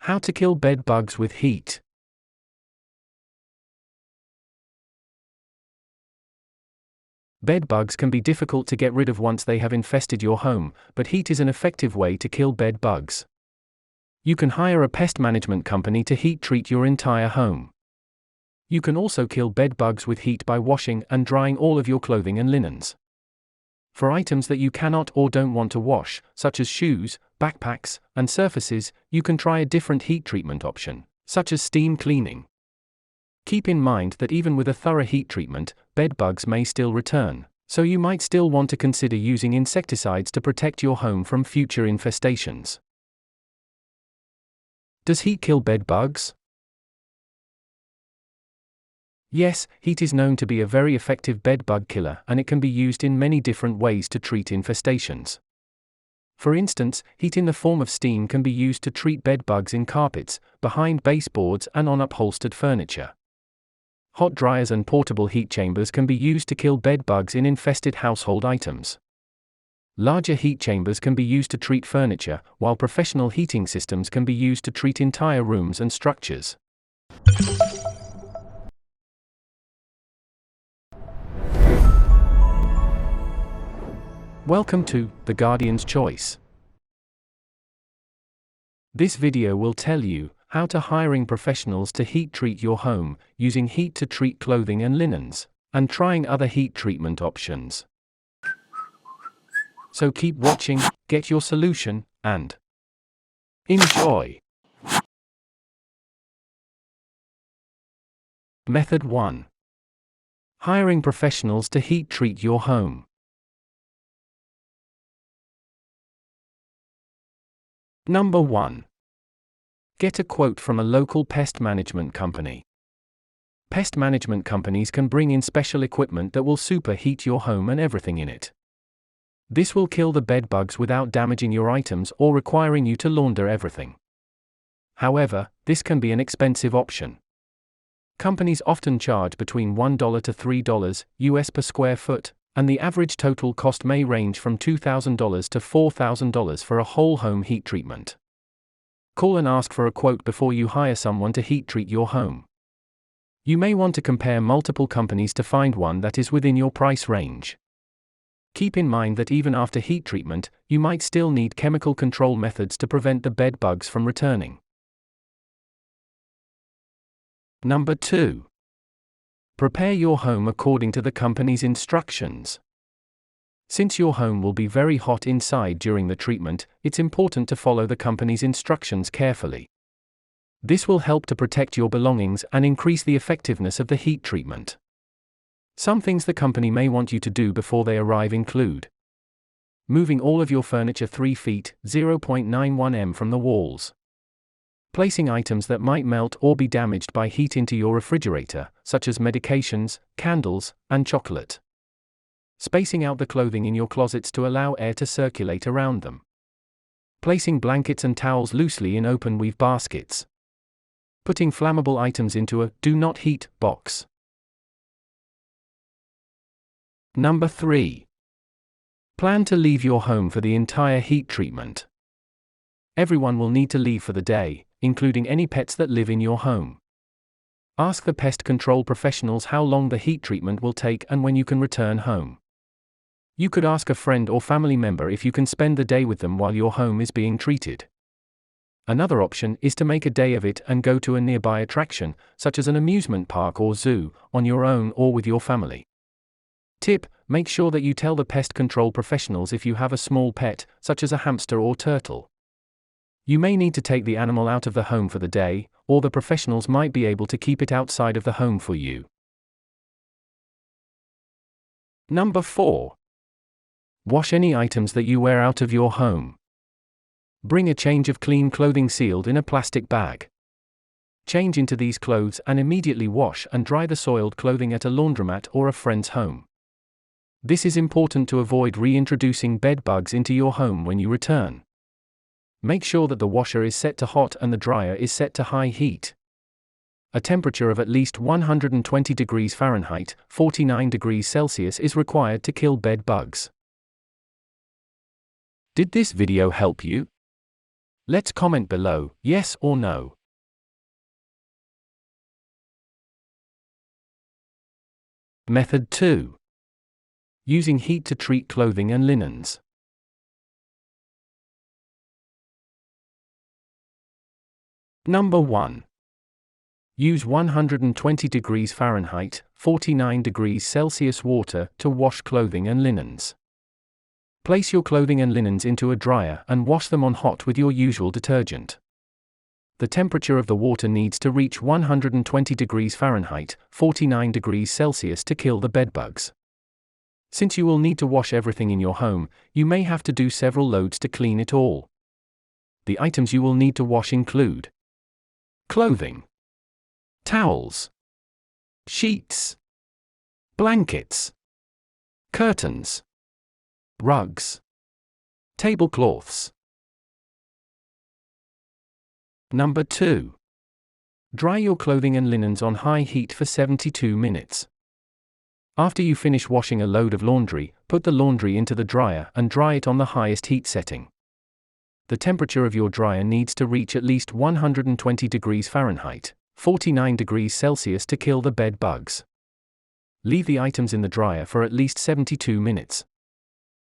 How to kill bed bugs with heat. Bed bugs can be difficult to get rid of once they have infested your home, but heat is an effective way to kill bed bugs. You can hire a pest management company to heat treat your entire home. You can also kill bed bugs with heat by washing and drying all of your clothing and linens. For items that you cannot or don't want to wash, such as shoes, backpacks, and surfaces, you can try a different heat treatment option, such as steam cleaning. Keep in mind that even with a thorough heat treatment, bed bugs may still return, so you might still want to consider using insecticides to protect your home from future infestations. Does heat kill bed bugs? Yes, heat is known to be a very effective bed bug killer, and it can be used in many different ways to treat infestations. For instance, heat in the form of steam can be used to treat bed bugs in carpets, behind baseboards, and on upholstered furniture. Hot dryers and portable heat chambers can be used to kill bed bugs in infested household items. Larger heat chambers can be used to treat furniture, while professional heating systems can be used to treat entire rooms and structures. Welcome to The Guardian's Choice. This video will tell you how to hiring professionals to heat treat your home, using heat to treat clothing and linens, and trying other heat treatment options. So keep watching, get your solution, and enjoy. Method 1. Hiring professionals to heat treat your home. Number 1. Get a quote from a local pest management company. Pest management companies can bring in special equipment that will superheat your home and everything in it. This will kill the bed bugs without damaging your items or requiring you to launder everything. However, this can be an expensive option. Companies often charge between $1 to $3 US per square foot, and the average total cost may range from $2,000 to $4,000 for a whole home heat treatment. Call and ask for a quote before you hire someone to heat treat your home. You may want to compare multiple companies to find one that is within your price range. Keep in mind that even after heat treatment, you might still need chemical control methods to prevent the bed bugs from returning. Number 2. Prepare your home according to the company's instructions. Since your home will be very hot inside during the treatment, it's important to follow the company's instructions carefully. This will help to protect your belongings and increase the effectiveness of the heat treatment. Some things the company may want you to do before they arrive include moving all of your furniture 3 feet (0.91 m) from the walls. Placing items that might melt or be damaged by heat into your refrigerator, such as medications, candles, and chocolate. Spacing out the clothing in your closets to allow air to circulate around them. Placing blankets and towels loosely in open weave baskets. Putting flammable items into a "do not heat" box. Number 3. Plan to leave your home for the entire heat treatment. Everyone will need to leave for the day, including any pets that live in your home. Ask the pest control professionals how long the heat treatment will take and when you can return home. You could ask a friend or family member if you can spend the day with them while your home is being treated. Another option is to make a day of it and go to a nearby attraction, such as an amusement park or zoo, on your own or with your family. Tip: make sure that you tell the pest control professionals if you have a small pet, such as a hamster or turtle. You may need to take the animal out of the home for the day, or the professionals might be able to keep it outside of the home for you. Number 4. Wash any items that you wear out of your home. Bring a change of clean clothing sealed in a plastic bag. Change into these clothes and immediately wash and dry the soiled clothing at a laundromat or a friend's home. This is important to avoid reintroducing bed bugs into your home when you return. Make sure that the washer is set to hot and the dryer is set to high heat. A temperature of at least 120 degrees Fahrenheit, 49 degrees Celsius is required to kill bed bugs. Did this video help you? Let's comment below, yes or no. Method 2. Using heat to treat clothing and linens. Number 1. Use 120 degrees Fahrenheit, 49 degrees Celsius water to wash clothing and linens. Place your clothing and linens into a dryer and wash them on hot with your usual detergent. The temperature of the water needs to reach 120 degrees Fahrenheit, 49 degrees Celsius to kill the bedbugs. Since you will need to wash everything in your home, you may have to do several loads to clean it all. The items you will need to wash include clothing, towels, sheets, blankets, curtains, rugs, tablecloths. Number 2. Dry your clothing and linens on high heat for 72 minutes. After you finish washing a load of laundry, put the laundry into the dryer and dry it on the highest heat setting. The temperature of your dryer needs to reach at least 120 degrees Fahrenheit, 49 degrees Celsius to kill the bed bugs. Leave the items in the dryer for at least 72 minutes.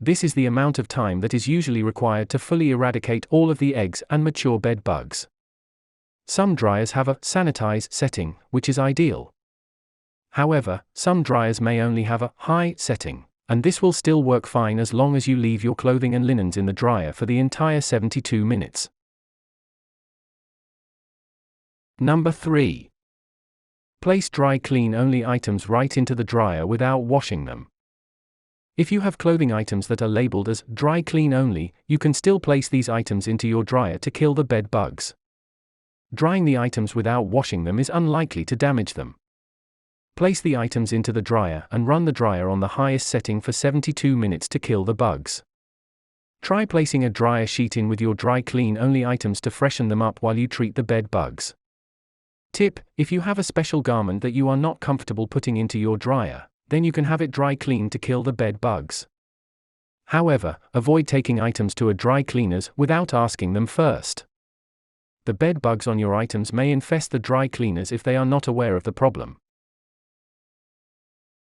This is the amount of time that is usually required to fully eradicate all of the eggs and mature bed bugs. Some dryers have a sanitize setting, which is ideal. However, some dryers may only have a high setting, and this will still work fine as long as you leave your clothing and linens in the dryer for the entire 72 minutes. Number 3. Place dry clean only items right into the dryer without washing them. If you have clothing items that are labeled as dry clean only, you can still place these items into your dryer to kill the bed bugs. Drying the items without washing them is unlikely to damage them. Place the items into the dryer and run the dryer on the highest setting for 72 minutes to kill the bugs. Try placing a dryer sheet in with your dry clean only items to freshen them up while you treat the bed bugs. Tip: if you have a special garment that you are not comfortable putting into your dryer, then you can have it dry clean to kill the bed bugs. However, avoid taking items to a dry cleaners without asking them first. The bed bugs on your items may infest the dry cleaners if they are not aware of the problem.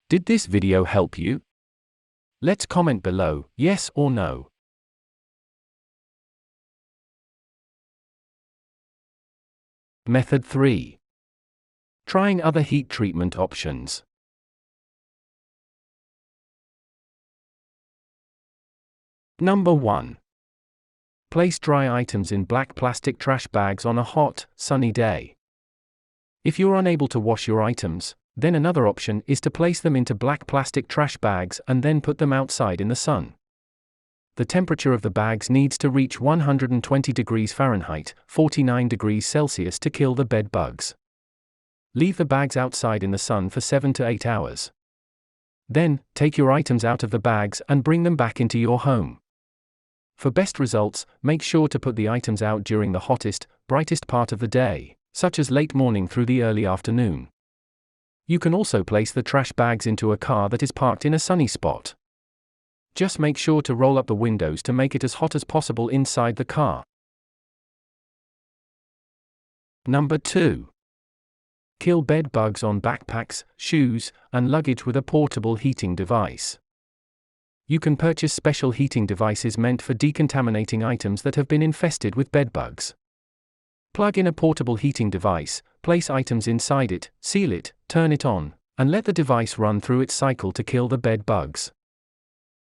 Did this video help you? Let's comment below, yes or no. Method 3. Trying other heat treatment options. Number 1. Place dry items in black plastic trash bags on a hot, sunny day. If you're unable to wash your items, then another option is to place them into black plastic trash bags and then put them outside in the sun. The temperature of the bags needs to reach 120 degrees Fahrenheit, 49 degrees Celsius to kill the bed bugs. Leave the bags outside in the sun for 7 to 8 hours. Then, take your items out of the bags and bring them back into your home. For best results, make sure to put the items out during the hottest, brightest part of the day, such as late morning through the early afternoon. You can also place the trash bags into a car that is parked in a sunny spot. Just make sure to roll up the windows to make it as hot as possible inside the car. Number 2. Kill bed bugs on backpacks, shoes, and luggage with a portable heating device. You can purchase special heating devices meant for decontaminating items that have been infested with bedbugs. Plug in a portable heating device, place items inside it, seal it, turn it on, and let the device run through its cycle to kill the bed bugs.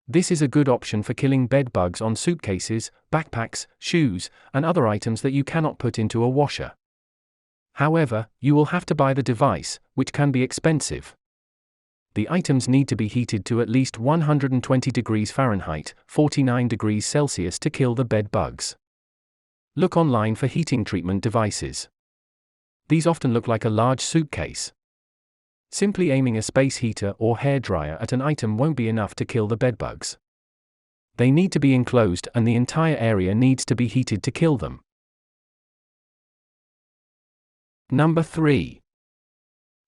This is a good option for killing bed bugs on suitcases, backpacks, shoes, and other items that you cannot put into a washer. However, you will have to buy the device, which can be expensive. The items need to be heated to at least 120 degrees Fahrenheit, 49 degrees Celsius to kill the bed bugs. Look online for heating treatment devices. These often look like a large suitcase. Simply aiming a space heater or hairdryer at an item won't be enough to kill the bedbugs. They need to be enclosed and the entire area needs to be heated to kill them. Number 3.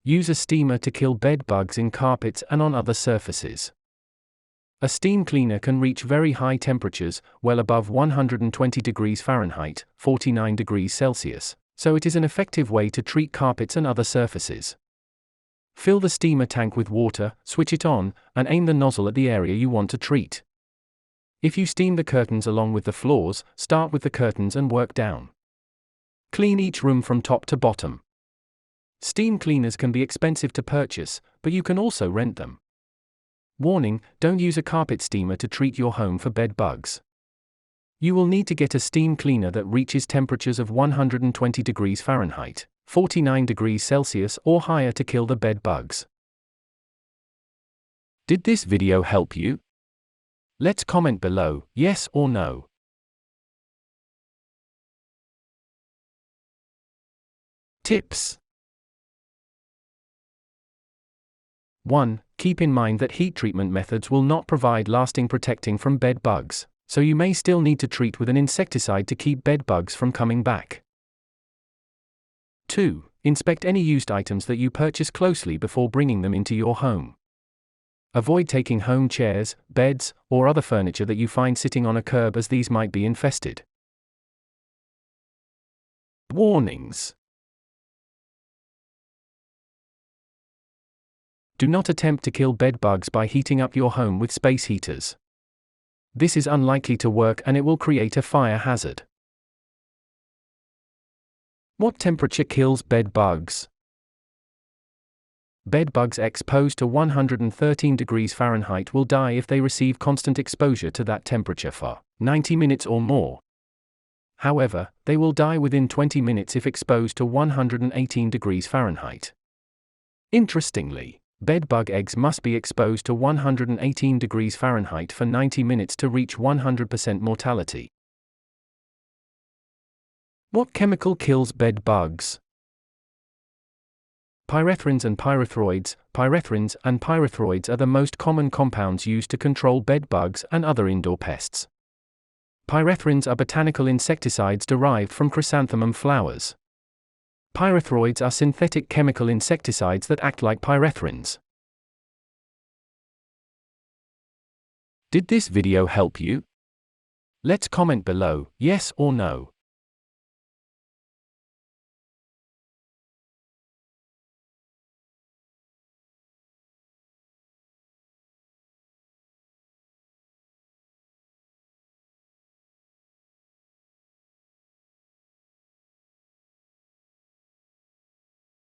Use a steamer to kill bed bugs in carpets and on other surfaces. A steam cleaner can reach very high temperatures, well above 120 degrees Fahrenheit, 49 degrees Celsius, so it is an effective way to treat carpets and other surfaces. Fill the steamer tank with water, switch it on, and aim the nozzle at the area you want to treat. If you steam the curtains along with the floors, start with the curtains and work down. Clean each room from top to bottom. Steam cleaners can be expensive to purchase, but you can also rent them. Warning: don't use a carpet steamer to treat your home for bed bugs. You will need to get a steam cleaner that reaches temperatures of 120 degrees Fahrenheit, 49 degrees Celsius or higher to kill the bed bugs. Did this video help you? Let's comment below, yes or no. Tips. 1. Keep in mind that heat treatment methods will not provide lasting protecting from bed bugs, so you may still need to treat with an insecticide to keep bed bugs from coming back. 2. Inspect any used items that you purchase closely before bringing them into your home. Avoid taking home chairs, beds, or other furniture that you find sitting on a curb, as these might be infested. Warnings. Do not attempt to kill bed bugs by heating up your home with space heaters. This is unlikely to work and it will create a fire hazard. What temperature kills bed bugs? Bed bugs exposed to 113 degrees Fahrenheit will die if they receive constant exposure to that temperature for 90 minutes or more. However, they will die within 20 minutes if exposed to 118 degrees Fahrenheit. Interestingly, bed bug eggs must be exposed to 118 degrees Fahrenheit for 90 minutes to reach 100% mortality. What chemical kills bed bugs? Pyrethrins and pyrethroids. Pyrethrins and pyrethroids are the most common compounds used to control bed bugs and other indoor pests. Pyrethrins are botanical insecticides derived from chrysanthemum flowers. Pyrethroids are synthetic chemical insecticides that act like pyrethrins. Did this video help you? Let's comment below, yes or no.